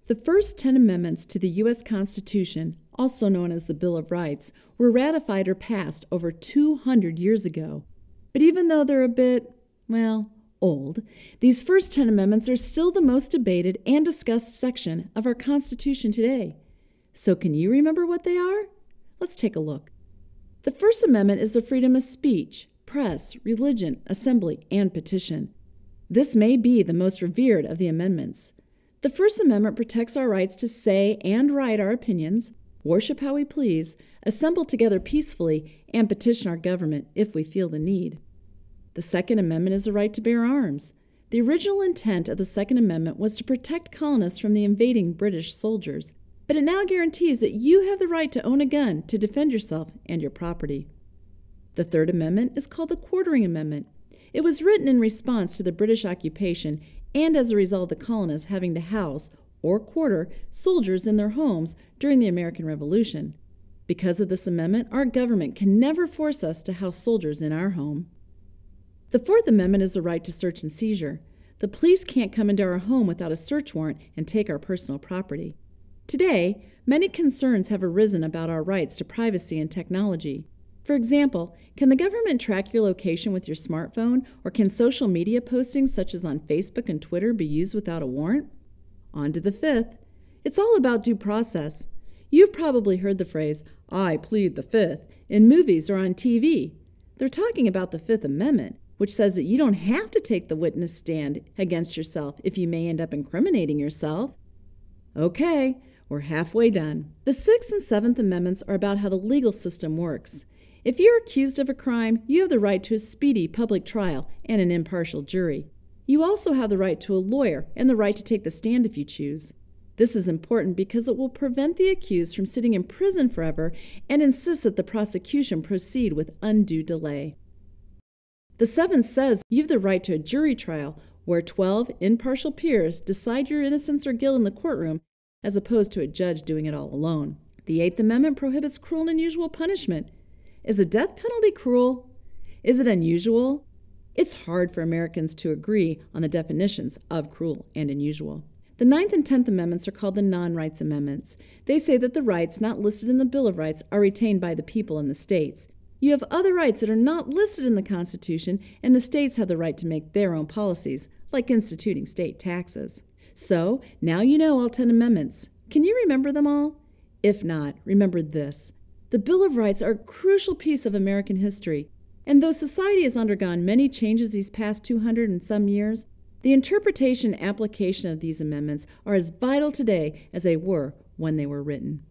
The first 10 amendments to the U.S. Constitution, also known as the Bill of Rights, were ratified or passed over 200 years ago. But even though they're a bit, old, these first 10 amendments are still the most debated and discussed section of our Constitution today. So can you remember what they are? Let's take a look. The First Amendment is the freedom of speech, press, religion, assembly, and petition. This may be the most revered of the amendments. The First Amendment protects our rights to say and write our opinions, worship how we please, assemble together peacefully, and petition our government if we feel the need. The Second Amendment is the right to bear arms. The original intent of the Second Amendment was to protect colonists from the invading British soldiers, but it now guarantees that you have the right to own a gun to defend yourself and your property. The Third Amendment is called the Quartering Amendment. It was written in response to the British occupation and as a result of the colonists having to house or quarter soldiers in their homes during the American Revolution. Because of this amendment, our government can never force us to house soldiers in our home. The Fourth Amendment is the right to search and seizure. The police can't come into our home without a search warrant and take our personal property. Today, many concerns have arisen about our rights to privacy and technology. For example, can the government track your location with your smartphone, or can social media postings such as on Facebook and Twitter be used without a warrant? On to the fifth. It's all about due process. You've probably heard the phrase, "I plead the fifth," in movies or on TV. They're talking about the Fifth Amendment, which says that you don't have to take the witness stand against yourself if you may end up incriminating yourself. Okay, we're halfway done. The Sixth and Seventh Amendments are about how the legal system works. If you're accused of a crime, you have the right to a speedy public trial and an impartial jury. You also have the right to a lawyer and the right to take the stand if you choose. This is important because it will prevent the accused from sitting in prison forever and insists that the prosecution proceed with undue delay. The Seventh says you have the right to a jury trial where 12 impartial peers decide your innocence or guilt in the courtroom as opposed to a judge doing it all alone. The Eighth Amendment prohibits cruel and unusual punishment. Is a death penalty cruel? Is it unusual? It's hard for Americans to agree on the definitions of cruel and unusual. The Ninth and Tenth Amendments are called the non-rights amendments. They say that the rights not listed in the Bill of Rights are retained by the people in the states. You have other rights that are not listed in the Constitution, and the states have the right to make their own policies, like instituting state taxes. So, now you know all 10 amendments. Can you remember them all? If not, remember this. The Bill of Rights are a crucial piece of American history, and though society has undergone many changes these past 200 and some years, the interpretation and application of these amendments are as vital today as they were when they were written.